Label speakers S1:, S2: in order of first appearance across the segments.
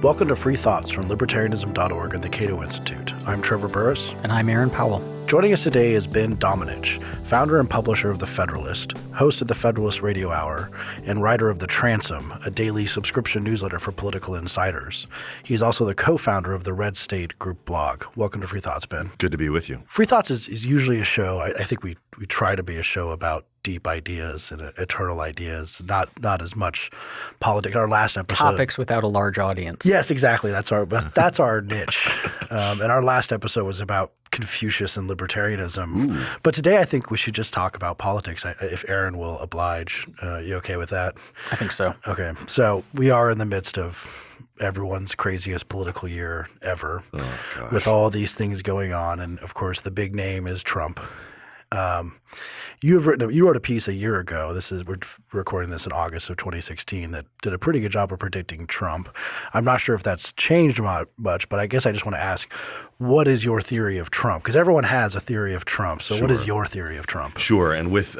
S1: Welcome to Free Thoughts from Libertarianism.org and the Cato Institute. I'm Trevor Burrus.
S2: And I'm Aaron Powell.
S1: Joining us today is Ben Domenech, founder and publisher of The Federalist, host of the Federalist Radio Hour, and writer of The Transom, a daily subscription newsletter for political insiders. He is also the co-founder of the Red State Group blog. Welcome to Free Thoughts, Ben.
S3: Good to be with you.
S1: Free Thoughts is usually a show. I think we try to be a show about deep ideas and eternal ideas, not as much politics. Our last episode,
S2: topics without a large audience.
S1: Yes, exactly. That's our niche. And our last episode was about Confucius and libertarianism. Ooh. But today I think we should just talk about politics, if Aaron will oblige. You okay with that?
S2: I think so.
S1: Okay. So we are in the midst of everyone's craziest political year ever, with all these things going on. And of course, the big name is Trump. You wrote a piece a year ago. We're recording this in August of 2016 that did a pretty good job of predicting Trump. I'm not sure if that's changed much, but I guess I just want to ask, what is your theory of Trump? Because everyone has a theory of Trump. So What is your theory of Trump?
S3: Sure. And with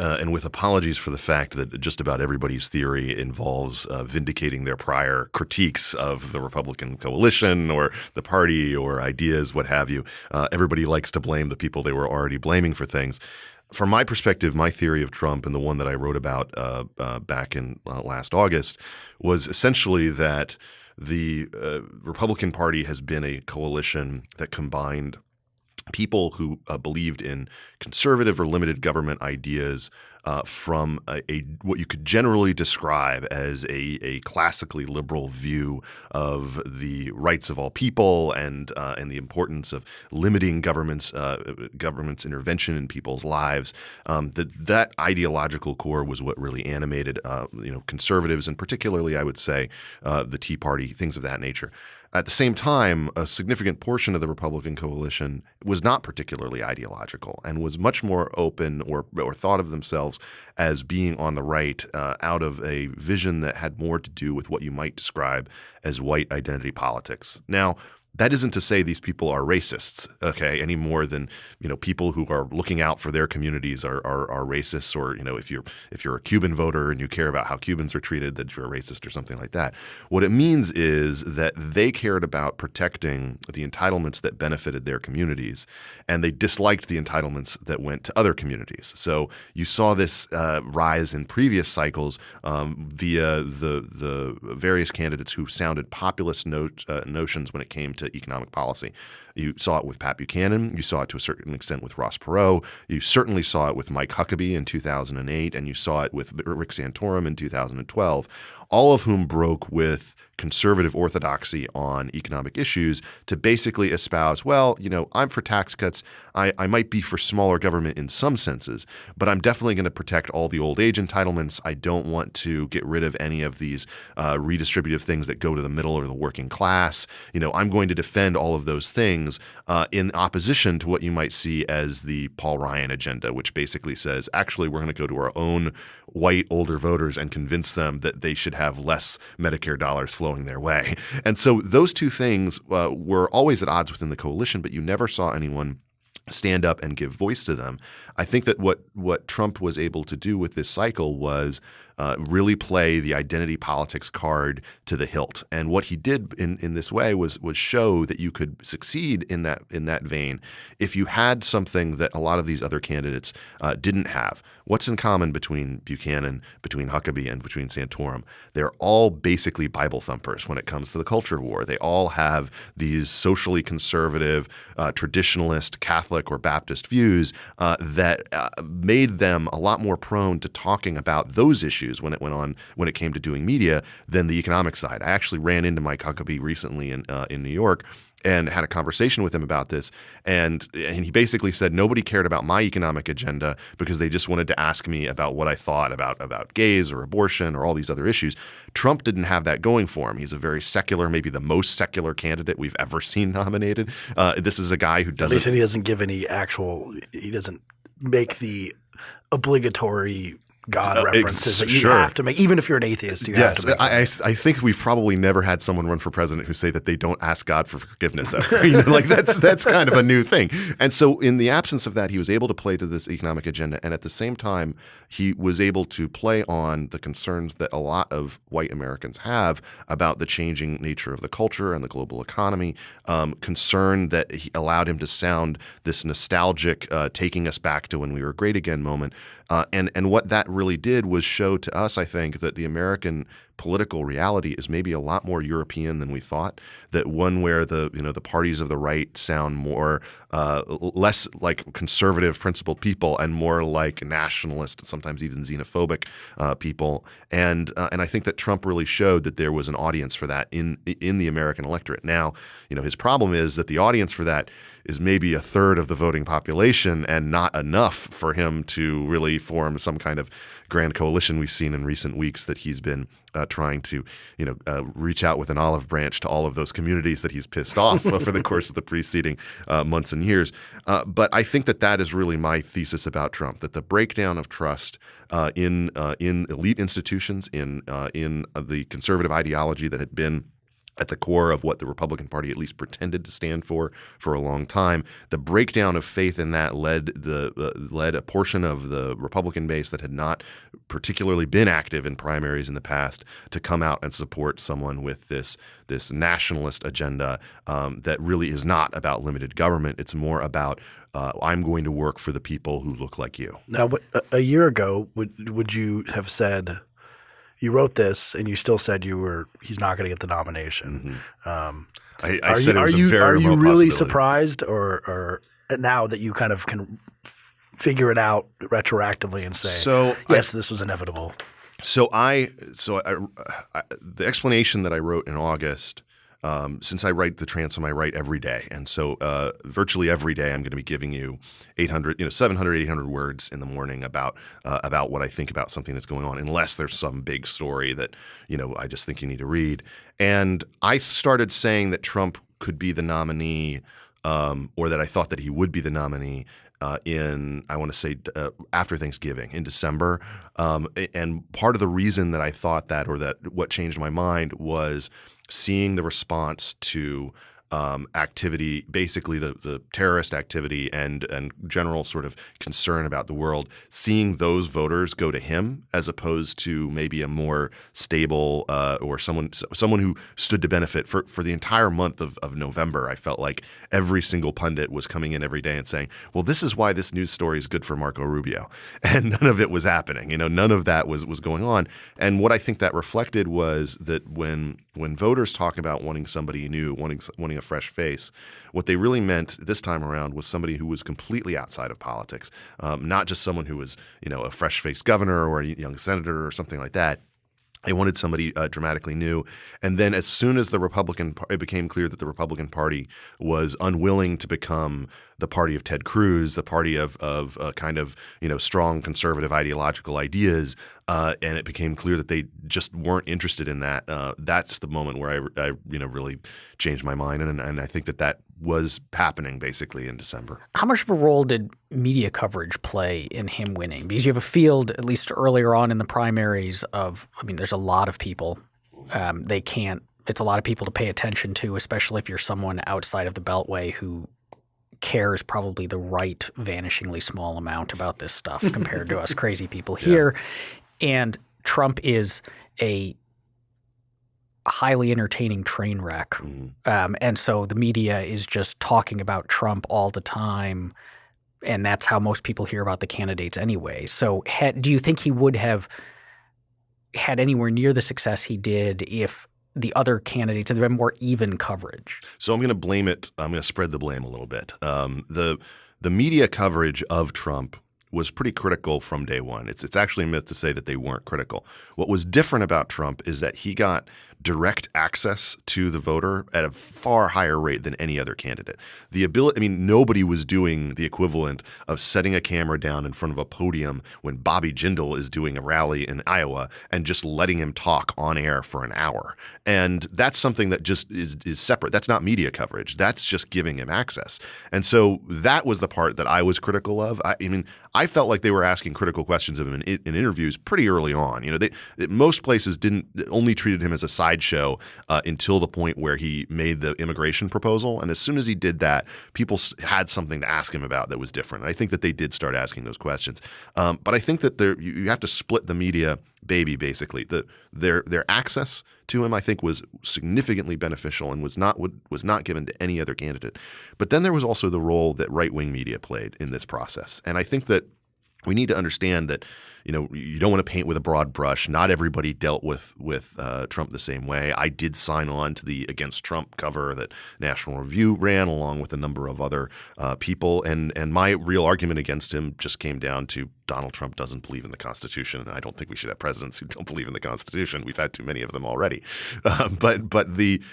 S3: apologies for the fact that just about everybody's theory involves vindicating their prior critiques of the Republican coalition or the party or ideas, what have you. Everybody likes to blame the people they were already blaming for things. From my perspective, my theory of Trump and the one that I wrote about back in last August was essentially that the Republican Party has been a coalition that combined people who believed in conservative or limited government ideas from what you could generally describe as a classically liberal view of the rights of all people and the importance of limiting government's intervention in people's lives. That ideological core was what really animated conservatives, and particularly I would say the Tea Party, things of that nature. At the same time, a significant portion of the Republican coalition was not particularly ideological and was much more open or thought of themselves as being on the right out of a vision that had more to do with what you might describe as white identity politics. Now, that isn't to say these people are racists, okay, any more than people who are looking out for their communities are racists, or if you're a Cuban voter and you care about how Cubans are treated, that you're a racist or something like that. What it means is that they cared about protecting the entitlements that benefited their communities, and they disliked the entitlements that went to other communities. So you saw this rise in previous cycles via the various candidates who sounded populist notions when it came to economic policy. You saw it with Pat Buchanan. You saw it to a certain extent with Ross Perot. You certainly saw it with Mike Huckabee in 2008, and you saw it with Rick Santorum in 2012, all of whom broke with conservative orthodoxy on economic issues to basically espouse, I'm for tax cuts. I might be for smaller government in some senses, but I'm definitely going to protect all the old age entitlements. I don't want to get rid of any of these redistributive things that go to the middle or the working class. I'm going to defend all of those things in opposition to what you might see as the Paul Ryan agenda, which basically says, actually, we're going to go to our own white older voters and convince them that they should have less Medicare dollars flowing their way. And so those two things were always at odds within the coalition, but you never saw anyone stand up and give voice to them. I think that what Trump was able to do with this cycle was really play the identity politics card to the hilt. And what he did in this way was show that you could succeed in that vein if you had something that a lot of these other candidates didn't have. What's in common between Buchanan, between Huckabee, and between Santorum? They're all basically Bible thumpers when it comes to the culture war. They all have these socially conservative, traditionalist, Catholic, or Baptist views that made them a lot more prone to talking about those issues when it came to doing media than the economic side. I actually ran into Mike Huckabee recently in New York and had a conversation with him about this, and he basically said nobody cared about my economic agenda because they just wanted to ask me about what I thought about gays or abortion or all these other issues. Trump didn't have that going for him. He's a very secular, maybe the most secular candidate we've ever seen nominated. This is a guy who doesn't –
S1: They said he doesn't give any he doesn't make the obligatory God references that you
S3: sure.
S1: have to make, even if you're an atheist. You have to make.
S3: I think we've probably never had someone run for president who say that they don't ask God for forgiveness ever. Like that's kind of a new thing. And so in the absence of that, he was able to play to this economic agenda, and at the same time, he was able to play on the concerns that a lot of white Americans have about the changing nature of the culture and the global economy. Concern that he allowed him to sound this nostalgic, taking us back to when we were great again moment. And what that really did was show to us, I think, that the American political reality is maybe a lot more European than we thought. That one where the parties of the right sound more less like conservative, principled people and more like nationalist, sometimes even xenophobic people. And I think that Trump really showed that there was an audience for that in the American electorate. Now, his problem is that the audience for that is maybe a third of the voting population and not enough for him to really form some kind of grand coalition. We've seen in recent weeks that he's been trying to, reach out with an olive branch to all of those communities that he's pissed off for the course of the preceding months and years. But I think that is really my thesis about Trump, that the breakdown of trust in elite institutions, in the conservative ideology that had been at the core of what the Republican Party at least pretended to stand for a long time. The breakdown of faith in that led a portion of the Republican base that had not particularly been active in primaries in the past to come out and support someone with this nationalist agenda that really is not about limited government. It's more about I'm going to work for the people who look like you.
S1: Now, a year ago, would you have said? You wrote this, and you still said he's not going to get the nomination.
S3: I said it was a very remote possibility.
S1: Are you really surprised, or now that you kind of can figure it out retroactively and say, yes, this was inevitable?
S3: So the explanation that I wrote in August. Since I write the transom, I write every day. And so virtually every day I'm going to be giving you 700, 800 words in the morning about what I think about something that's going on, unless there's some big story that, I just think you need to read. And I started saying that Trump could be the nominee or that I thought that he would be the nominee after Thanksgiving in December. And part of the reason that I thought that, or that what changed my mind, was seeing the response to activity, basically the terrorist activity and general sort of concern about the world, seeing those voters go to him as opposed to maybe a more stable or someone who stood to benefit. For the entire month of November, I felt like every single pundit was coming in every day and saying, well, this is why this news story is good for Marco Rubio. And none of it was happening. None of that was going on. And what I think that reflected was that when voters talk about wanting somebody new, wanting a fresh face, what they really meant this time around was somebody who was completely outside of politics, not just someone who was, a fresh-faced governor or a young senator or something like that. They wanted somebody dramatically new. And then as soon as it became clear that the Republican Party was unwilling to become the party of Ted Cruz, the party of kind of strong conservative ideological ideas, and it became clear that they just weren't interested in that. That's the moment where I really changed my mind, and I think that was happening basically in December.
S2: How much of a role did media coverage play in him winning? Because you have a field, at least earlier on in the primaries, there's a lot of people. It's a lot of people to pay attention to, especially if you're someone outside of the Beltway who cares probably the right vanishingly small amount about this stuff compared to us crazy people here. And Trump is a highly entertaining train wreck. And so the media is just talking about Trump all the time, and that's how most people hear about the candidates anyway. So do you think he would have had anywhere near the success he did if the other candidates had been more even coverage?
S3: So I'm going to blame it. I'm going to spread the blame a little bit. The media coverage of Trump was pretty critical from day one. It's actually a myth to say that they weren't critical. What was different about Trump is that he got direct access to the voter at a far higher rate than any other candidate. The ability, I mean, nobody was doing the equivalent of setting a camera down in front of a podium when Bobby Jindal is doing a rally in Iowa and just letting him talk on air for an hour. And that's something that just is separate. That's not media coverage. That's just giving him access. And so that was the part that I was critical of. I mean, I felt like they were asking critical questions of him in interviews pretty early on. You know, most places only treated him as a sideshow until the point where he made the immigration proposal. And as soon as he did that, people had something to ask him about that was different. And I think that they did start asking those questions. But I think that you have to split the media baby, basically. Their access to him, I think, was significantly beneficial and was not given to any other candidate. But then there was also the role that right-wing media played in this process. And I think that we need to understand that, you know, you don't want to paint with a broad brush. Not everybody dealt with Trump the same way. I did sign on to the Against Trump cover that National Review ran, along with a number of other people. And my real argument against him just came down to Donald Trump doesn't believe in the Constitution, and I don't think we should have presidents who don't believe in the Constitution. We've had too many of them already. But the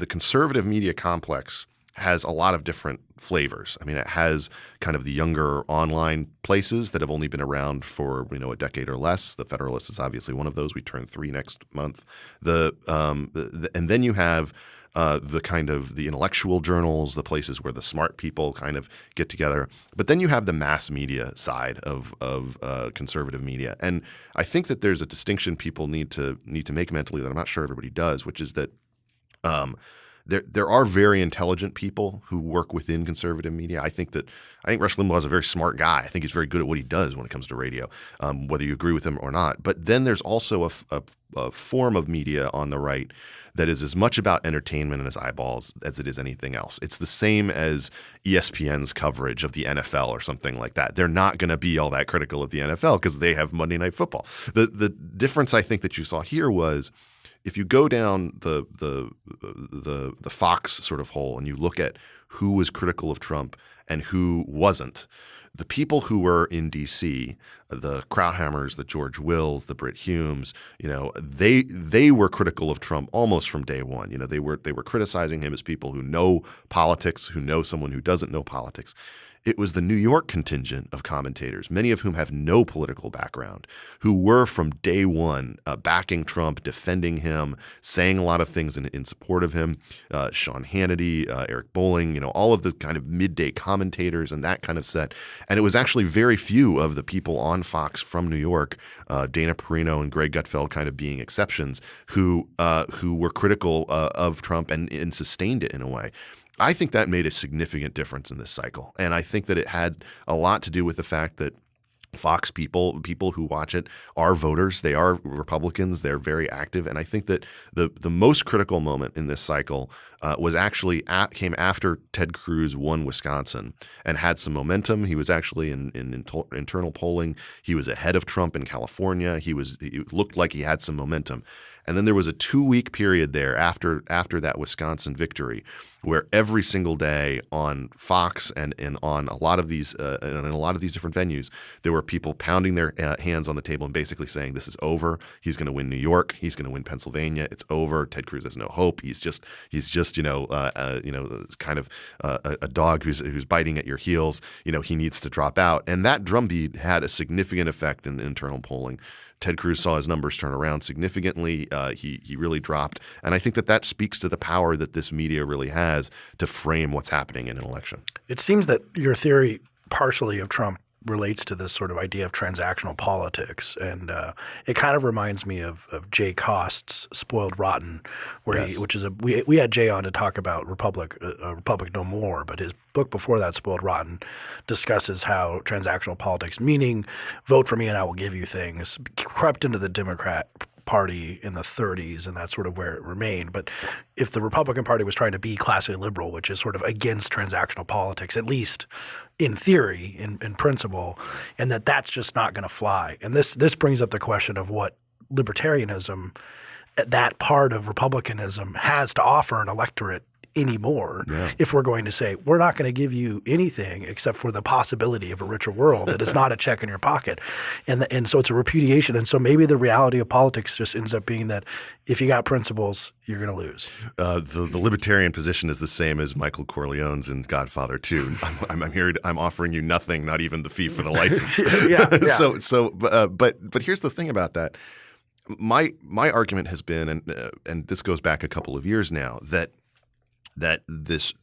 S3: conservative media complex has a lot of different flavors. I mean, it has kind of the younger online places that have only been around for, you know, a decade or less. The Federalist is obviously one of those. We turn 3 next month. And then you have the kind of the intellectual journals, the places where the smart people kind of get together. But then you have the mass media side of conservative media. And I think that there's a distinction people need to make mentally that I'm not sure everybody does, which is that there are very intelligent people who work within conservative media. I think Rush Limbaugh is a very smart guy. I think he's very good at what he does when it comes to radio, whether you agree with him or not. But then there's also a form of media on the right that is as much about entertainment and its eyeballs as it is anything else. It's the same as ESPN's coverage of the NFL or something like that. They're not going to be all that critical of the NFL because they have Monday Night Football. The difference I think that you saw here was, if you go down the Fox sort of hole and you look at who was critical of Trump and who wasn't, the people who were in D.C., the Krauthammers, the George Wills, the Brit Humes, you know, they were critical of Trump almost from day one. You know, they were criticizing him as people who know politics, who know someone who doesn't know politics. It was the New York contingent of commentators, many of whom have no political background, who were from day one backing Trump, defending him, saying a lot of things in support of him. Sean Hannity, Eric Bolling, you know, all of the kind of midday commentators and that kind of set. And it was actually very few of the people on Fox from New York, Dana Perino and Greg Gutfeld kind of being exceptions, who were critical of Trump and sustained it in a way. I think that made a significant difference in this cycle. And I think that it had a lot to do with the fact that Fox people who watch it are voters. They are Republicans. They're very active. And I think that the most critical moment in this cycle was actually came after Ted Cruz won Wisconsin and had some momentum. He was actually in internal polling. He was ahead of Trump in California. He looked like he had some momentum. And then there was a 2-week period there after that Wisconsin victory where every single day on Fox and on a lot of these in a lot of these different venues, there were people pounding their hands on the table and basically saying, this is over. He's going to win New York. He's going to win Pennsylvania. It's over. Ted Cruz has no hope. He's just kind of a dog who's biting at your heels. You know, he needs to drop out. And that drumbeat had a significant effect in internal polling. Ted Cruz saw his numbers turn around significantly. He really dropped. And I think that speaks to the power that this media really has to frame what's happening in an election.
S1: It seems that your theory partially of Trump relates to this sort of idea of transactional politics. And it kind of reminds me of Jay Cost's Spoiled Rotten, where
S3: Yes.
S1: we had Jay on to talk about Republic No More, but his book before that, Spoiled Rotten, discusses how transactional politics, meaning vote for me and I will give you things, crept into the Democrat Party in the 30s, and that's sort of where it remained. But if the Republican Party was trying to be classically liberal, which is sort of against transactional politics, at least in theory, in principle, and that's just not going to fly. And this brings up the question of what libertarianism, that part of republicanism, has to offer an electorate anymore if we're going to say we're not going to give you anything except for the possibility of a richer world that is not a check in your pocket. And so it's a repudiation. And so maybe the reality of politics just ends up being that if you got principles, you're going to lose.
S3: The libertarian position is the same as Michael Corleone's in Godfather 2. I'm offering you nothing, not even the fee for the license. But here's the thing about that. My argument has been, and this goes back a couple of years now, that this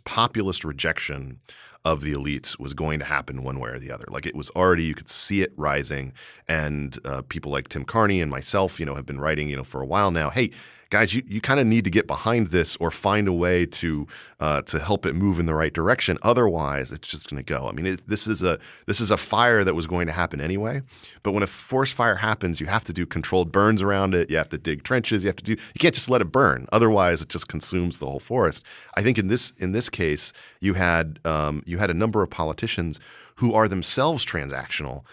S3: populist rejection of the elites was going to happen one way or the other. Like it was already, you could see it rising, and people like Tim Carney and myself, have been writing, for a while now. Hey, guys, you kind of need to get behind this or find a way to help it move in the right direction. Otherwise, it's just going to go. I mean, this is a fire that was going to happen anyway. But when a forest fire happens, you have to do controlled burns around it. You have to dig trenches. You can't just let it burn. Otherwise, it just consumes the whole forest. I think in this case, you had a number of politicians who are themselves transactional,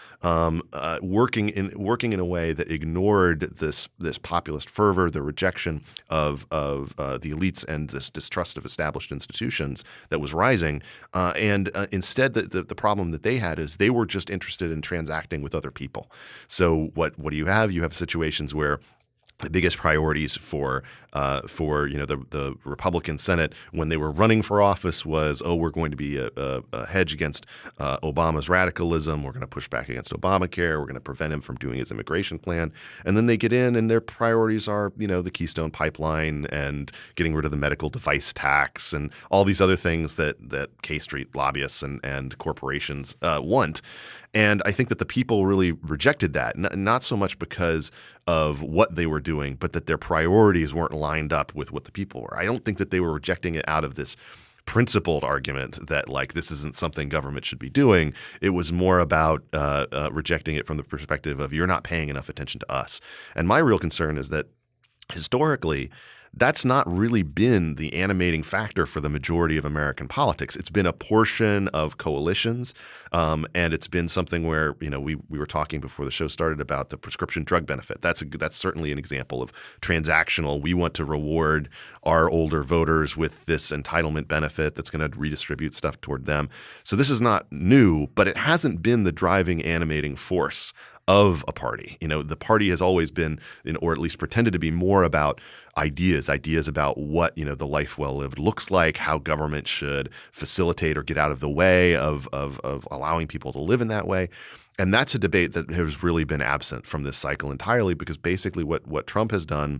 S3: working in a way that ignored this populist fervor, the rejection of the elites, and this distrust of established institutions that was rising. And instead, the problem that they had is they were just interested in transacting with other people. So what do you have? You have situations where the biggest priorities for the Republican Senate when they were running for office was, we're going to be a hedge against Obama's radicalism. We're going to push back against Obamacare. We're going to prevent him from doing his immigration plan. And then they get in, and their priorities are, the Keystone Pipeline and getting rid of the medical device tax and all these other things that K Street lobbyists and corporations want. And I think that the people really rejected that, not so much because of what they were doing, but that their priorities weren't lined up with what the people were. I don't think that they were rejecting it out of this principled argument that this isn't something government should be doing. It was more about rejecting it from the perspective of you're not paying enough attention to us. And my real concern is that historically, that's not really been the animating factor for the majority of American politics. It's been a portion of coalitions, and it's been something where we were talking before the show started about the prescription drug benefit. That's certainly an example of transactional. We want to reward our older voters with this entitlement benefit that's going to redistribute stuff toward them. So this is not new, but it hasn't been the driving, animating force of a party. The party has always been, or at least pretended to be, more about ideas about what, the life well lived looks like, how government should facilitate or get out of the way of allowing people to live in that way. And that's a debate that has really been absent from this cycle entirely, because basically what Trump has done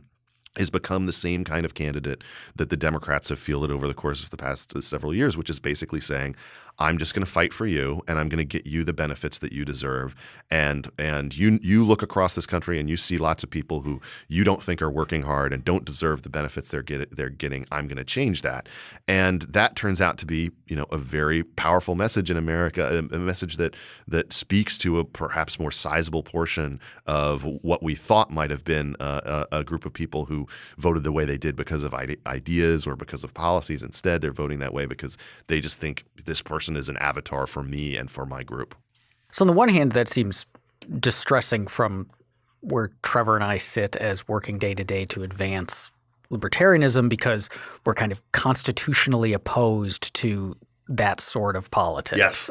S3: is become the same kind of candidate that the Democrats have fielded over the course of the past several years, which is basically saying, I'm just going to fight for you, and I'm going to get you the benefits that you deserve. And you look across this country and you see lots of people who you don't think are working hard and don't deserve the benefits they're getting. I'm going to change that. And that turns out to be, a very powerful message in America, a message that speaks to a perhaps more sizable portion of what we thought might have been a group of people who voted the way they did because of ideas or because of policies. Instead, they're voting that way because they just think this person is an avatar for me and for my group.
S2: So on the one hand, that seems distressing from where Trevor and I sit as working day to day to advance libertarianism, because we're kind of constitutionally opposed to that sort of politics.
S3: Yes.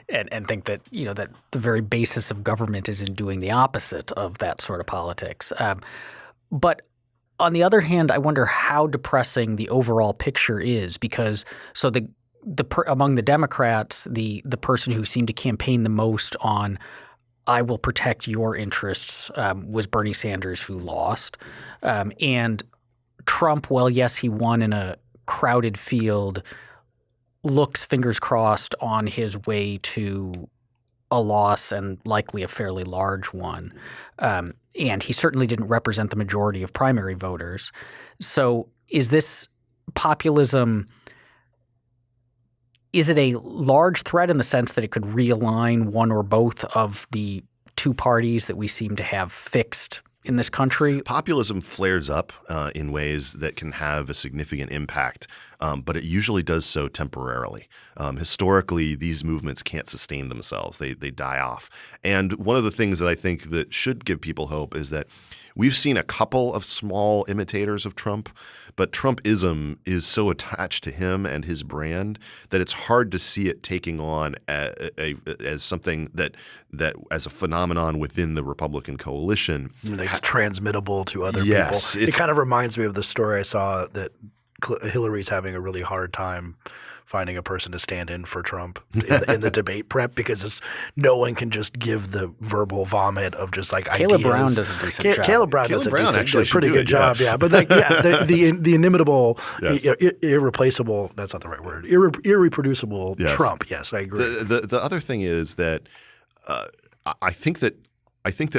S2: And think that, that the very basis of government is in doing the opposite of that sort of politics. But on the other hand, I wonder how depressing the overall picture is, because among the Democrats, the person who seemed to campaign the most on "I will protect your interests" was Bernie Sanders, who lost. And Trump, well, yes, he won in a crowded field, looks, fingers crossed, on his way to a loss, and likely a fairly large one. And he certainly didn't represent the majority of primary voters. So is this populism – is it a large threat in the sense that it could realign one or both of the two parties that we seem to have fixed in this country?
S3: Populism flares up in ways that can have a significant impact but it usually does so temporarily. Historically, these movements can't sustain themselves. They die off. And one of the things that I think that should give people hope is that we've seen a couple of small imitators of Trump, but Trumpism is so attached to him and his brand that it's hard to see it taking on as something that as a phenomenon within the Republican coalition.
S1: It's transmittable to other
S3: Yes,
S1: people. It kind of reminds me of the story I saw that Hillary's having a really hard time finding a person to stand in for Trump in the debate prep because no one can just give the verbal vomit of just like
S2: Caleb
S1: ideas.
S2: Brown does a decent job.
S1: Caleb Brown does a pretty good job, yeah. But like, the inimitable,
S3: Yes.
S1: irreplaceable, that's not the right word, irreproducible
S3: Yes.
S1: Trump. Yes, I agree.
S3: The other thing is that I think that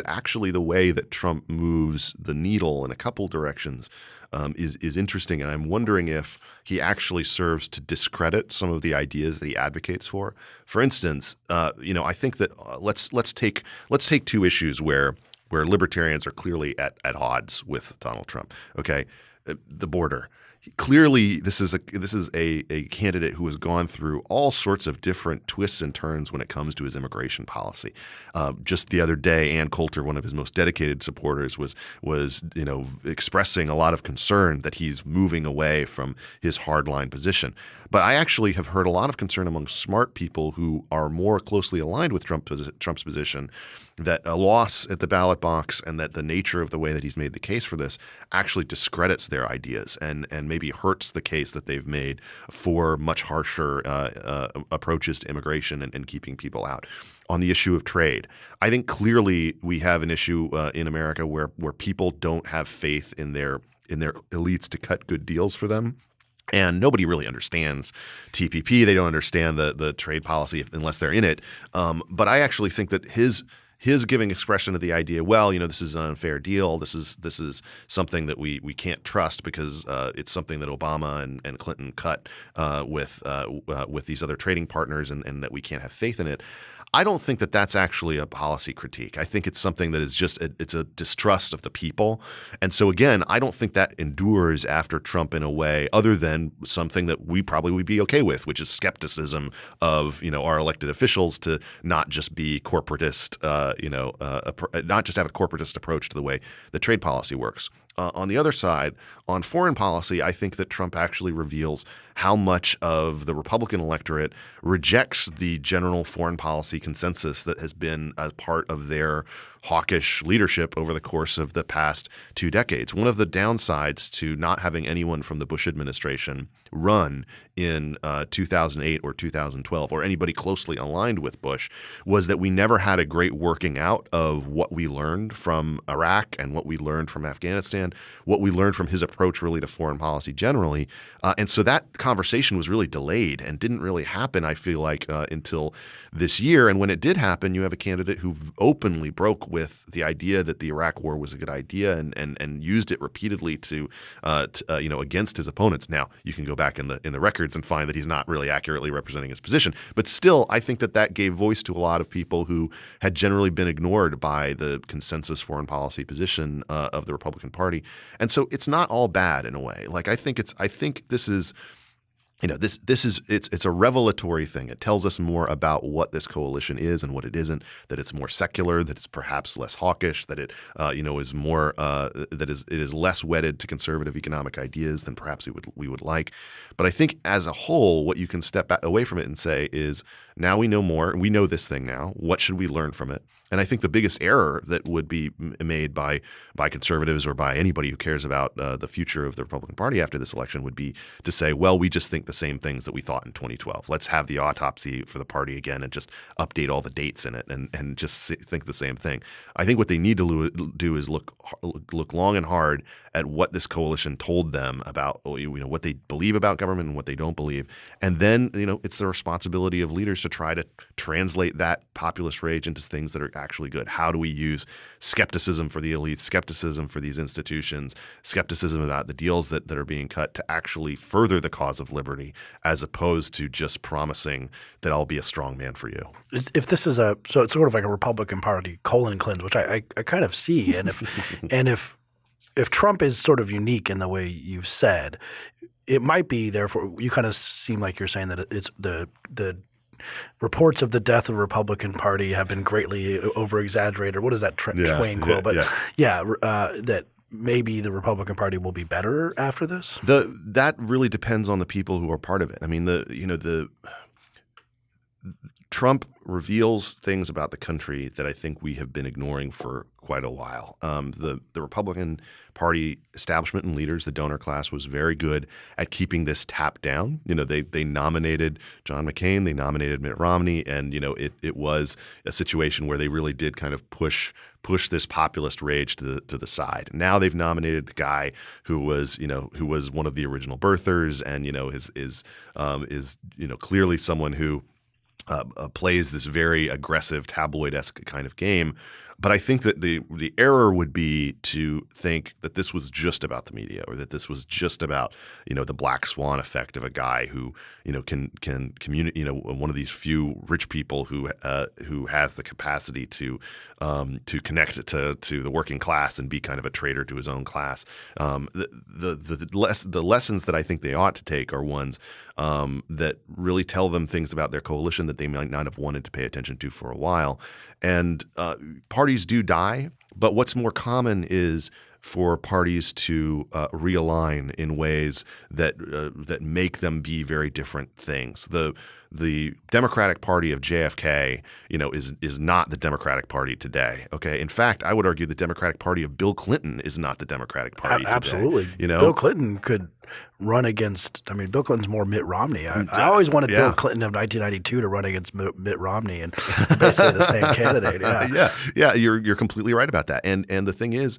S3: actually the way that Trump moves the needle in a couple directions is interesting, and I'm wondering if he actually serves to discredit some of the ideas that he advocates for. For instance, I think that let's take two issues where libertarians are clearly at odds with Donald Trump. Okay, the border. Clearly, this is a candidate who has gone through all sorts of different twists and turns when it comes to his immigration policy. Just the other day, Ann Coulter, one of his most dedicated supporters, was expressing a lot of concern that he's moving away from his hardline position. But I actually have heard a lot of concern among smart people who are more closely aligned with Trump's position that a loss at the ballot box and that the nature of the way that he's made the case for this actually discredits their ideas and maybe hurts the case that they've made for much harsher approaches to immigration and keeping people out. On the issue of trade, I think clearly we have an issue in America where people don't have faith in their elites to cut good deals for them. And nobody really understands TPP. They don't understand the trade policy unless they're in it. But I actually think that his giving expression to the idea, this is an unfair deal. This is something that we can't trust because it's something that Obama and Clinton cut with these other trading partners, and that we can't have faith in it. I don't think that that's actually a policy critique. I think it's something that is just it's a distrust of the people. And so again, I don't think that endures after Trump in a way other than something that we probably would be okay with, which is skepticism of our elected officials to not just be corporatist, not just have a corporatist approach to the way the trade policy works. On the other side, on foreign policy, I think that Trump actually reveals how much of the Republican electorate rejects the general foreign policy consensus that has been a part of their hawkish leadership over the course of the past 2 decades. One of the downsides to not having anyone from the Bush administration run in 2008 or 2012 or anybody closely aligned with Bush was that we never had a great working out of what we learned from Iraq and what we learned from Afghanistan, what we learned from his approach really to foreign policy generally. And so that conversation was really delayed and didn't really happen, I feel like, until this year. And when it did happen, you have a candidate who openly broke with the idea that the Iraq war was a good idea and used it repeatedly to against his opponents. Now, you can go back in the records and find that he's not really accurately representing his position. But still, I think that gave voice to a lot of people who had generally been ignored by the consensus foreign policy position of the Republican Party. And so it's not all bad in a way. Like I think this is it's a revelatory thing. It tells us more about what this coalition is and what it isn't. That it's more secular. That it's perhaps less hawkish. That it is more it is less wedded to conservative economic ideas than perhaps we would like. But I think as a whole, what you can step back away from it and say is now we know more. We know this thing now. What should we learn from it? And I think the biggest error that would be made by conservatives or by anybody who cares about the future of the Republican Party after this election would be to say, well, we just think the same things that we thought in 2012. Let's have the autopsy for the party again and just update all the dates in it and just think the same thing. I think what they need to do is look long and hard at what this coalition told them about what they believe about government and what they don't believe. And then it's the responsibility of leaders to try to translate that populist rage into things that are actually good. How do we use skepticism for the elites, skepticism for these institutions, skepticism about the deals that are being cut to actually further the cause of liberty as opposed to just promising that I'll be a strong man for you.
S1: If this is so it's sort of like a Republican Party colon cleanse, which I kind of see. And if Trump is sort of unique in the way you've said, it might be therefore you kind of seem like you're saying that it's the reports of the death of the Republican Party have been greatly over-exaggerated. What is that Twain quote? But that maybe the Republican Party will be better after this?
S3: That really depends on the people who are part of it. I mean, Trump reveals things about the country that I think we have been ignoring for quite a while. The Republican Party establishment and leaders, the donor class, was very good at keeping this tapped down. They nominated John McCain, they nominated Mitt Romney, and it was a situation where they really did kind of push this populist rage to the side. Now they've nominated the guy who was one of the original birthers, and is clearly someone who plays this very aggressive tabloid-esque kind of game. But I think that the error would be to think that this was just about the media, or that this was just about the black swan effect of a guy who can communicate, one of these few rich people who has the capacity to connect to the working class and be kind of a traitor to his own class. The lessons that I think they ought to take are ones that really tell them things about their coalition that they might not have wanted to pay attention to for a while. And parties do die, but what's more common is for parties to realign in ways that make them be very different things. The Democratic Party of JFK, is not the Democratic Party today. Okay, in fact, I would argue the Democratic Party of Bill Clinton is not the Democratic Party today.
S1: Absolutely. Bill Clinton could run against. I mean, Bill Clinton's more Mitt Romney. I always wanted Bill Clinton of 1992 to run against Mitt Romney, and basically the same candidate.
S3: Yeah. You're completely right about that. And the thing is,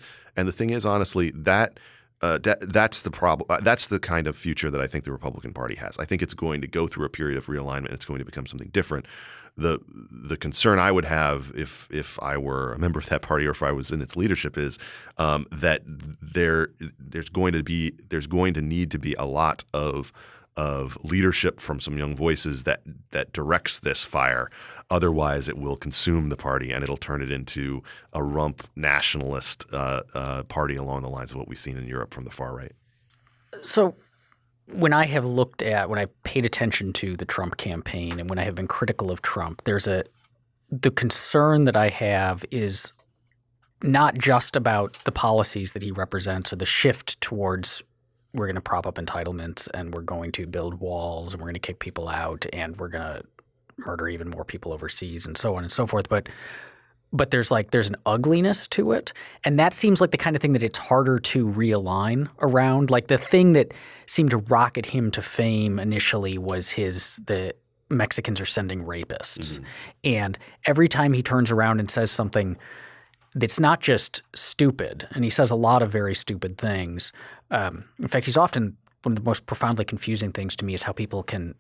S3: honestly, that. That's the problem. That's the kind of future that I think the Republican Party has. I think it's going to go through a period of realignment. It's going to become something different. The concern I would have if I were a member of that party, or if I was in its leadership, is that there's going to need to be a lot of leadership from some young voices that directs this fire. Otherwise, it will consume the party, and it'll turn it into a rump nationalist party along the lines of what we've seen in Europe from the far right.
S2: So when I paid attention to the Trump campaign, and when I have been critical of Trump, the concern that I have is not just about the policies that he represents or the shift towards we're going to prop up entitlements, and we're going to build walls, and we're going to kick people out, and we're going to murder even more people overseas, and so on and so forth. But there's an ugliness to it, and that seems like the kind of thing that it's harder to realign around. Like the thing that seemed to rocket him to fame initially was the Mexicans are sending rapists, and every time he turns around and says something that's not just stupid, and he says a lot of very stupid things. In fact, he's often one of the most profoundly confusing things to me is how people can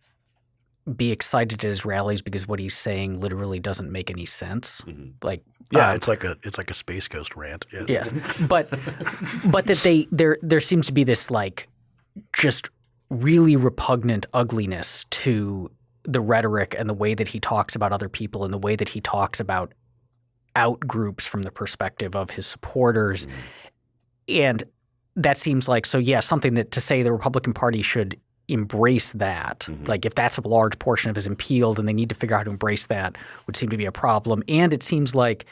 S2: be excited at his rallies because what he's saying literally doesn't make any sense. Like,
S1: it's like a Space Ghost rant.
S2: Yes, but that there seems to be this like just really repugnant ugliness to the rhetoric and the way that he talks about other people and the way that he talks about out groups from the perspective of his supporters. And that seems like, something that to say the Republican Party should embrace that, like if that's a large portion of his appeal, then they need to figure out how to embrace that, would seem to be a problem. And it seems like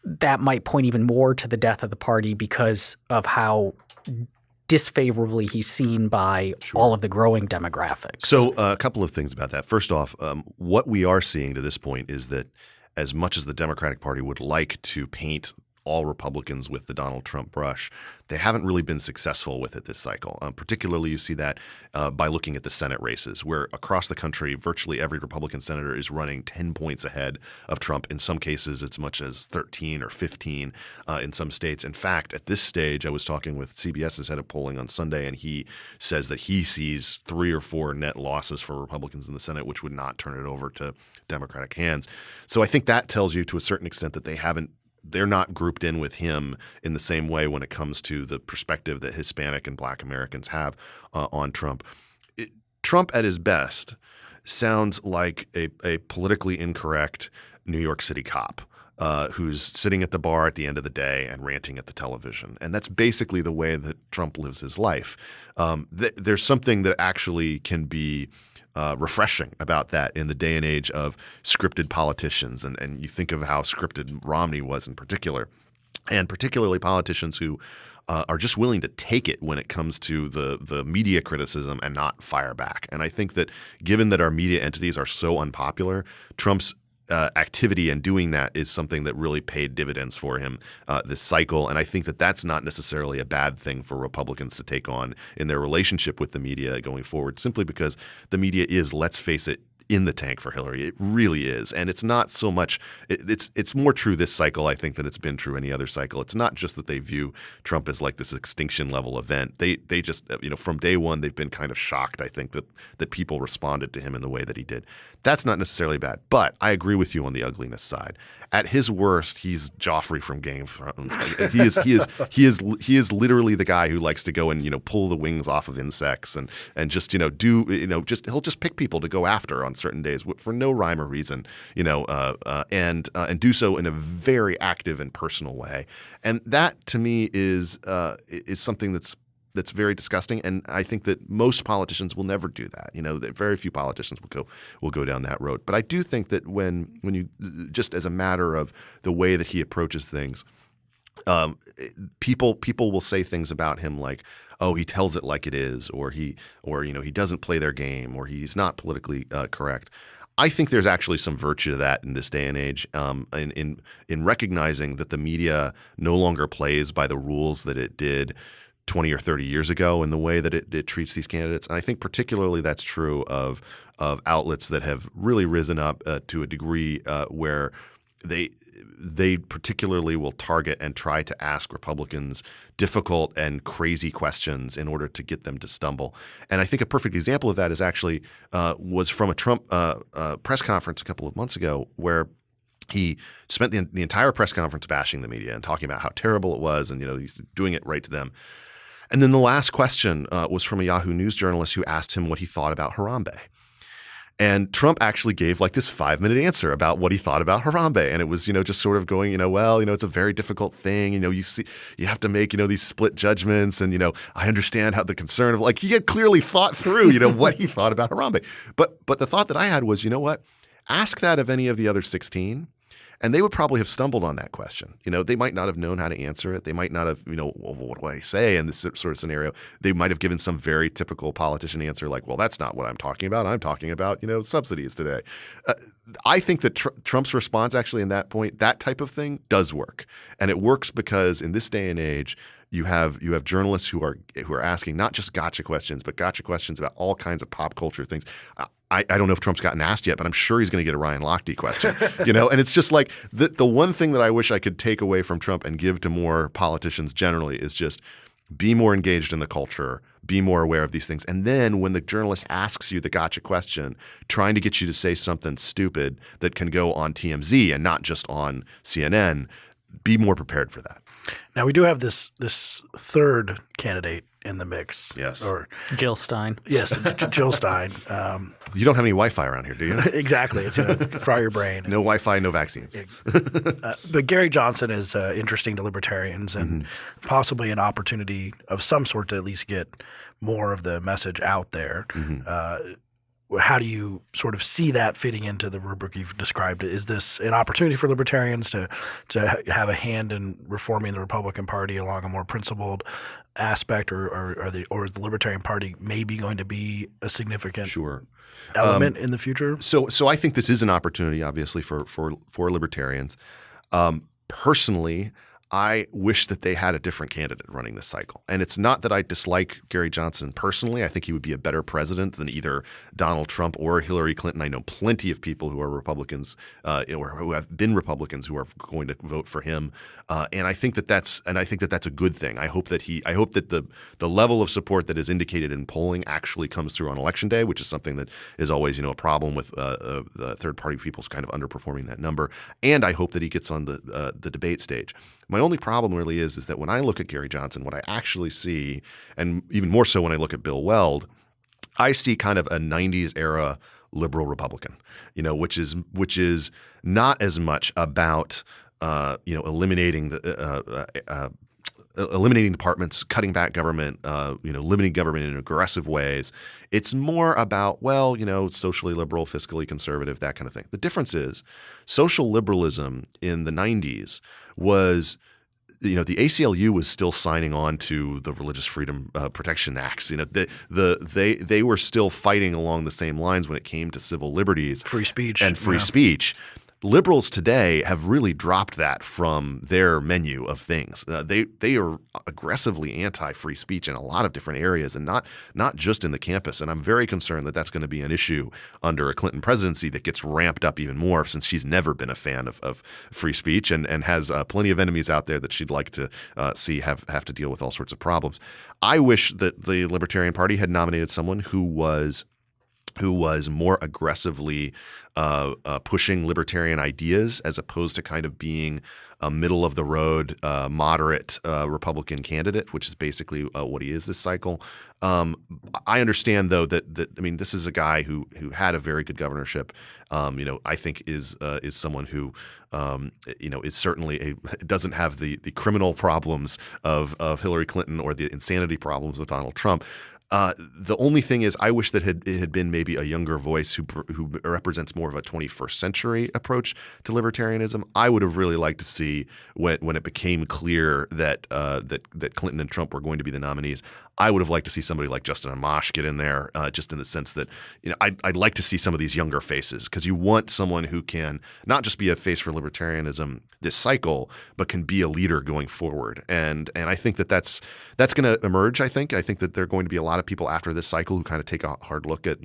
S2: that might point even more to the death of the party because of how disfavorably he's seen by all of the growing demographics.
S3: So a couple of things about that. First off, what we are seeing to this point is that as much as the Democratic Party would like to paint all Republicans with the Donald Trump brush, they haven't really been successful with it this cycle. Particularly you see that by looking at the Senate races, where across the country virtually every Republican senator is running 10 points ahead of Trump. In some cases as much as 13 or 15 in some states. In fact, at this stage, I was talking with CBS's head of polling on Sunday, and he says that he sees 3 or 4 net losses for Republicans in the Senate, which would not turn it over to Democratic hands. So I think that tells you to a certain extent that they're not grouped in with him in the same way when it comes to the perspective that Hispanic and Black Americans have on Trump. Trump at his best sounds like a politically incorrect New York City cop. who's sitting at the bar at the end of the day and ranting at the television. And that's basically the way that Trump lives his life. There's something that actually can be refreshing about that in the day and age of scripted politicians. And you think of how scripted Romney was in particular, and particularly politicians who are just willing to take it when it comes to the media criticism and not fire back. And I think that given that our media entities are so unpopular, Trump's activity and doing that is something that really paid dividends for him this cycle. And I think that that's not necessarily a bad thing for Republicans to take on in their relationship with the media going forward, simply because the media is, let's face it, in the tank for Hillary. It really is. And it's not so much it's more true this cycle, I think, than it's been true any other cycle. It's not just that they view Trump as like this extinction level event. They just, from day one, they've been kind of shocked, I think, that people responded to him in the way that he did. That's not necessarily bad. But I agree with you on the ugliness side. At his worst, he's Joffrey from Game of Thrones. He is literally the guy who likes to go and pull the wings off of insects and just he'll just pick people to go after on certain days for no rhyme or reason, and do so in a very active and personal way. And that to me is something that's very disgusting, and I think that most politicians will never do that. That very few politicians will go down that road. But I do think that when you just as a matter of the way that he approaches things, people will say things about him like, oh, he tells it like it is, or he doesn't play their game, or he's not politically correct. I think there's actually some virtue to that in this day and age, in recognizing that the media no longer plays by the rules that it did 20 or 30 years ago in the way that it treats these candidates. And I think particularly that's true of outlets that have really risen up to a degree where they particularly will target and try to ask Republicans difficult and crazy questions in order to get them to stumble. And I think a perfect example of that is actually was from a Trump press conference a couple of months ago, where he spent the entire press conference bashing the media and talking about how terrible it was, and he's doing it right to them. And then the last question was from a Yahoo News journalist who asked him what he thought about Harambe. And Trump actually gave like this 5-minute answer about what he thought about Harambe. And it was, just sort of going, it's a very difficult thing. You have to make, these split judgments. And, I understand how the concern of he had clearly thought through, what he thought about Harambe. But the thought that I had was, what? Ask that of any of the other 16. And they would probably have stumbled on that question. They might not have known how to answer it. They might not have, what do I say in this sort of scenario? They might have given some very typical politician answer like, well, that's not what I'm talking about. I'm talking about, subsidies today. I think that Trump's response actually in that point, that type of thing does work. And it works because in this day and age, you have journalists who are asking not just gotcha questions, but gotcha questions about all kinds of pop culture things. I don't know if Trump's gotten asked yet, but I'm sure he's going to get a Ryan Lochte question, and it's just like the one thing that I wish I could take away from Trump and give to more politicians generally is just be more engaged in the culture, be more aware of these things. And then when the journalist asks you the gotcha question, trying to get you to say something stupid that can go on TMZ and not just on CNN, be more prepared for that.
S1: Now we do have this third candidate in the mix.
S3: Yes.
S1: Or
S2: Jill Stein.
S1: Yes, Jill Stein.
S3: You don't have any Wi-Fi around here, do you?
S1: Exactly. It's going to fry your brain.
S3: No Wi-Fi, no vaccines.
S1: But Gary Johnson is interesting to libertarians and possibly an opportunity of some sort to at least get more of the message out there. How do you sort of see that fitting into the rubric you've described? Is this an opportunity for libertarians to have a hand in reforming the Republican Party along a more principled aspect, or is the Libertarian Party maybe going to be a significant element in the future?
S3: So I think this is an opportunity, obviously, for libertarians. Personally, I wish that they had a different candidate running this cycle. And it's not that I dislike Gary Johnson personally. I think he would be a better president than either Donald Trump or Hillary Clinton. I know plenty of people who are Republicans or who have been Republicans who are going to vote for him. And I think that that's a good thing. I hope that the level of support that is indicated in polling actually comes through on Election Day, which is something that is always, a problem with the third party people's kind of underperforming that number. And I hope that he gets on the debate stage. My only problem really is that when I look at Gary Johnson, what I actually see, and even more so when I look at Bill Weld, I see kind of a 90s era liberal Republican, which is not as much about eliminating eliminating departments, cutting back government, limiting government in aggressive ways. It's more about, socially liberal, fiscally conservative, that kind of thing. The difference is social liberalism in the 90s was – the ACLU was still signing on to the Religious Freedom Protection Acts. They were still fighting along the same lines when it came to civil liberties,
S1: free speech,
S3: and free speech. Liberals today have really dropped that from their menu of things. They are aggressively anti-free speech in a lot of different areas, and not just in the campus. And I'm very concerned that that's going to be an issue under a Clinton presidency that gets ramped up even more, since she's never been a fan of free speech and has plenty of enemies out there that she'd like to see have to deal with all sorts of problems. I wish that the Libertarian Party had nominated someone who was more aggressively pushing libertarian ideas, as opposed to kind of being a middle-of-the-road, moderate Republican candidate, which is basically what he is this cycle. I understand, though, that this is a guy who had a very good governorship. I think is someone who is certainly doesn't have the criminal problems of Hillary Clinton or the insanity problems of Donald Trump. The only thing is, I wish that it had been maybe a younger voice who represents more of a 21st century approach to libertarianism. I would have really liked to see when it became clear that Clinton and Trump were going to be the nominees. I would have liked to see somebody like Justin Amash get in there, just in the sense that I'd like to see some of these younger faces, because you want someone who can not just be a face for libertarianism this cycle, but can be a leader going forward. And I think that's going to emerge. I think that there are going to be a lot of people after this cycle who kind of take a hard look at,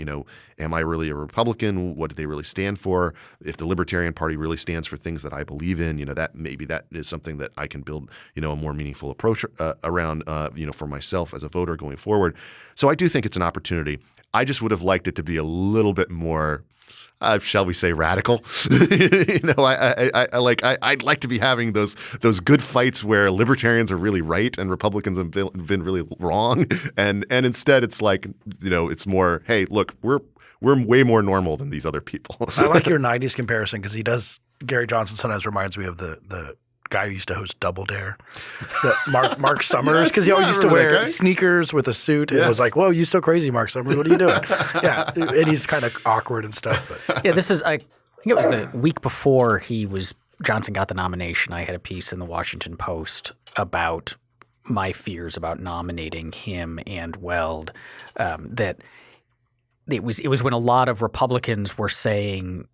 S3: am I really a Republican? What do they really stand for? If the Libertarian Party really stands for things that I believe in, that is something that I can build, a more meaningful approach around, for myself as a voter going forward. So I do think it's an opportunity. I just would have liked it to be a little bit more, shall we say, radical. I'd like to be having those good fights where libertarians are really right and Republicans have been really wrong, and instead it's like, it's more, hey, look, we're way more normal than these other people.
S1: I like your 90s comparison, because Gary Johnson sometimes reminds me of the guy who used to host Double Dare, Mark Summers, because he always used to wear sneakers with a suit. Yes. It was like, whoa, you so crazy, Mark Summers. What are you doing? Yeah, and he's kind of awkward and stuff. But.
S2: Yeah, this is I think it was the week before Johnson got the nomination. I had a piece in the Washington Post about my fears about nominating him and Weld. That it was when a lot of Republicans were saying,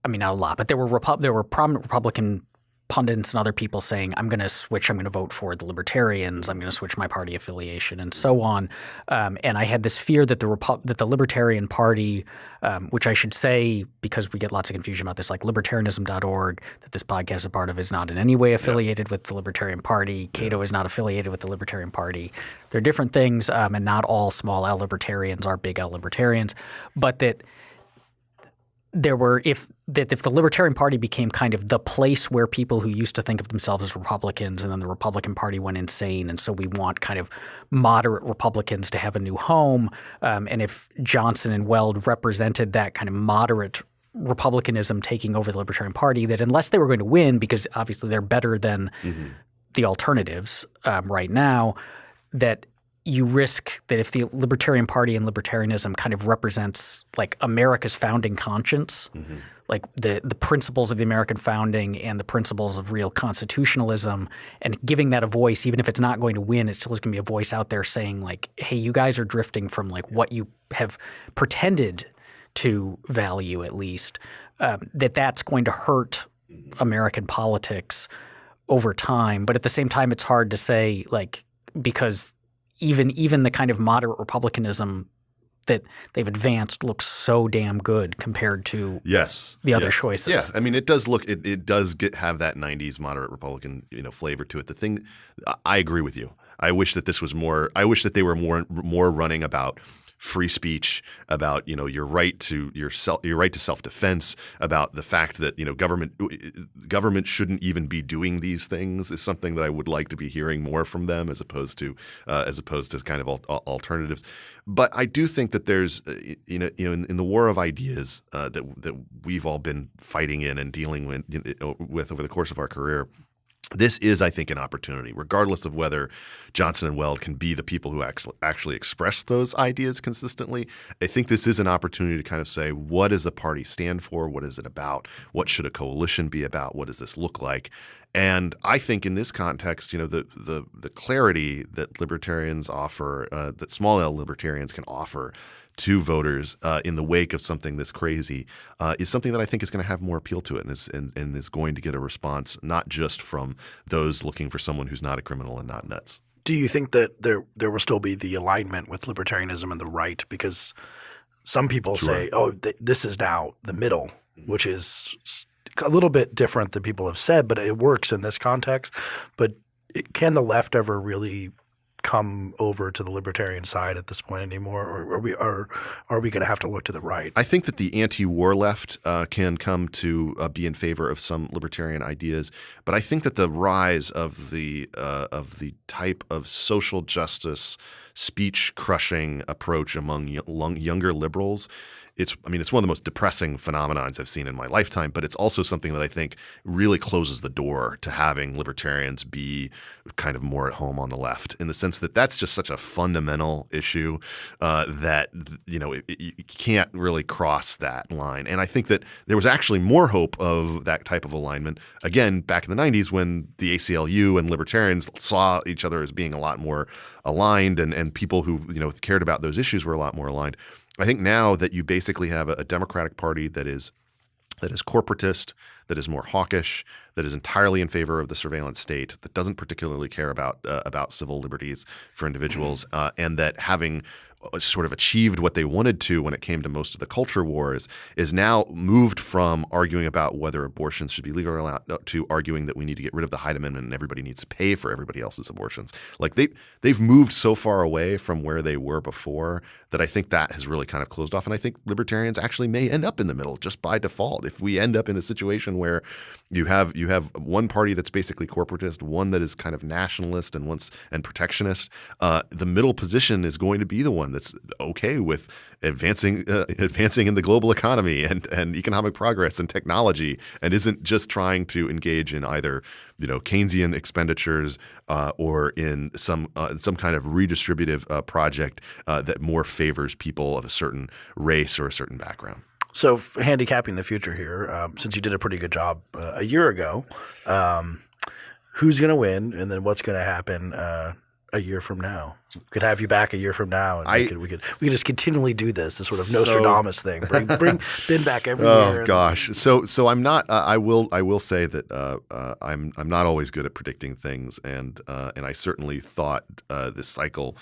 S2: not a lot, but there were prominent Republican pundits and other people saying, I'm going to vote for the Libertarians, I'm going to switch my party affiliation, and so on. And I had this fear that the Libertarian Party, which I should say, because we get lots of confusion about this, like libertarianism.org, that this podcast is a part of, is not in any way affiliated with the Libertarian Party. Cato is not affiliated with the Libertarian Party. They're different things, and not all small L libertarians are big L libertarians. But that if the Libertarian Party became kind of the place where people who used to think of themselves as Republicans, and then the Republican Party went insane, and so we want kind of moderate Republicans to have a new home, and if Johnson and Weld represented that kind of moderate Republicanism taking over the Libertarian Party, that unless they were going to win, because obviously they're better than the alternatives right now, that you risk that if the Libertarian Party and libertarianism kind of represents like America's founding conscience, like the principles of the American founding and the principles of real constitutionalism, and giving that a voice, even if it's not going to win, it still is going to be a voice out there saying like, hey, you guys are drifting from like what you have pretended to value, at least, that's going to hurt American politics over time. But at the same time, it's hard to say, like, because even the kind of moderate republicanism that they've advanced looks so damn good compared to the other choices.
S3: Yes, it does look it does have that 90s moderate Republican flavor to it. The thing, I agree with you. I wish that this was more. I wish that they were more running about free speech, about your right to self-defense, about the fact that government shouldn't even be doing these things is something that I would like to be hearing more from them, as opposed to kind of alternatives. But I do think that there's in the war of ideas that we've all been fighting in and dealing with over the course of our career, this is, I think, an opportunity, regardless of whether Johnson and Weld can be the people who actually express those ideas consistently. I think this is an opportunity to kind of say, what does the party stand for? What is it about? What should a coalition be about? What does this look like? And I think in this context, the clarity that libertarians offer, that small L libertarians can offer to voters in the wake of something this crazy is something that I think is going to have more appeal to it, and is going to get a response not just from those looking for someone who's not a criminal and not nuts.
S1: Do you think that there will still be the alignment with libertarianism and the right? Because some people say, this is now the middle, which is a little bit different than people have said, but it works in this context. But can the left ever really come over to the libertarian side at this point anymore, or are we going to have to look to the right?
S3: I think that the anti-war left can come to be in favor of some libertarian ideas, but I think that the rise of the type of social justice, speech-crushing approach among younger liberals, it's one of the most depressing phenomenons I've seen in my lifetime, but it's also something that I think really closes the door to having libertarians be kind of more at home on the left, in the sense that that's just such a fundamental issue that you can't really cross that line. And I think that there was actually more hope of that type of alignment, again, back in the 90s, when the ACLU and libertarians saw each other as being a lot more aligned, and people who cared about those issues were a lot more aligned. I think now that you basically have a Democratic Party that is corporatist, that is more hawkish, that is entirely in favor of the surveillance state, that doesn't particularly care about civil liberties for individuals, and that, having sort of achieved what they wanted to when it came to most of the culture wars, is now moved from arguing about whether abortions should be legal or not to arguing that we need to get rid of the Hyde Amendment and everybody needs to pay for everybody else's abortions. Like they've moved so far away from where they were before that I think that has really kind of closed off. And I think libertarians actually may end up in the middle just by default. If we end up in a situation where you have one party that's basically corporatist, one that is kind of nationalist and protectionist, the middle position is going to be the one that's okay with advancing in the global economy and economic progress and technology, and isn't just trying to engage in either Keynesian expenditures or in some kind of redistributive project that more favors people of a certain race or a certain background.
S1: So, handicapping the future here, since you did a pretty good job a year ago, who's going to win, and then what's going to happen a year from now? We could have you back a year from now, and we could just continually do this sort of Nostradamus thing. Bring Ben back every year.
S3: Oh gosh, so I'm not. I will say that I'm not always good at predicting things, and I certainly thought this cycle.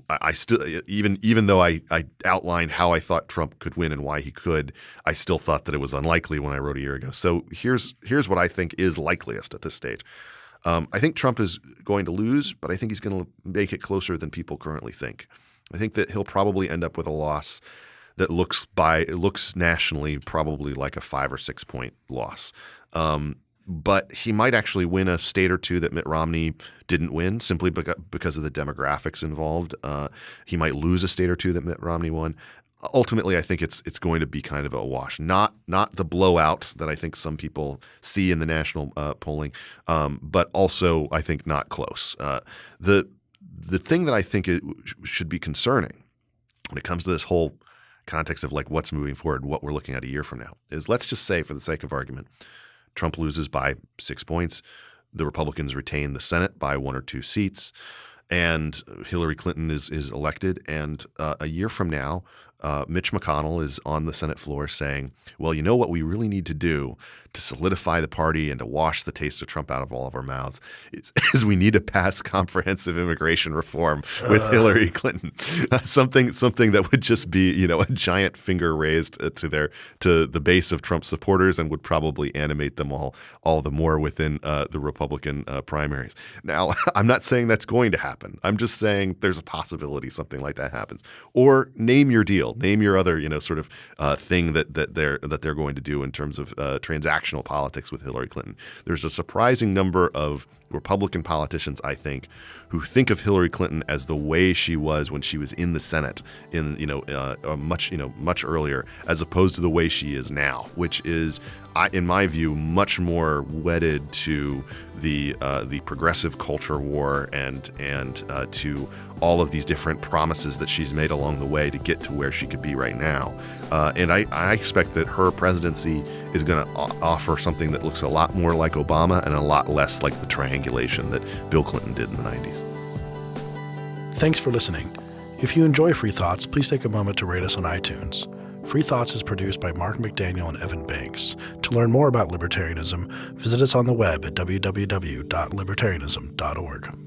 S3: I still, even though I outlined how I thought Trump could win and why he could, I still thought that it was unlikely when I wrote a year ago. So here's what I think is likeliest at this stage. I think Trump is going to lose, but I think he's going to make it closer than people currently think. I think that he'll probably end up with a loss that looks nationally probably like a 5 or 6 point loss. But he might actually win a state or two that Mitt Romney didn't win, simply because of the demographics involved. He might lose a state or two that Mitt Romney won. Ultimately, I think it's going to be kind of a wash, not the blowout that I think some people see in the national polling, but also I think not close. The thing that I think should be concerning when it comes to this whole context of like what's moving forward, what we're looking at a year from now, is, let's just say, for the sake of argument, Trump loses by 6 points, the Republicans retain the Senate by 1 or 2 seats, and Hillary Clinton is elected, and a year from now, Mitch McConnell is on the Senate floor saying, well, you know what we really need to do to solidify the party and to wash the taste of Trump out of all of our mouths is we need to pass comprehensive immigration reform with Hillary Clinton. Something that would just be, a giant finger raised to the base of Trump supporters and would probably animate them all the more within the Republican primaries. Now, I'm not saying that's going to happen. I'm just saying there's a possibility something like that happens. Or name your deal, name your other, thing that they're going to do in terms of transactional politics with Hillary Clinton. There's a surprising number of Republican politicians, I think, who think of Hillary Clinton as the way she was when she was in the Senate much earlier, as opposed to the way she is now, which is, in my view, much more wedded to the progressive culture war and to all of these different promises that she's made along the way to get to where she could be right now. And I expect that her presidency is going to offer something that looks a lot more like Obama and a lot less like the triangulation that Bill Clinton did in the 90s.
S1: Thanks for listening. If you enjoy Free Thoughts, please take a moment to rate us on iTunes. Free Thoughts is produced by Mark McDaniel and Evan Banks. To learn more about libertarianism, visit us on the web at www.libertarianism.org.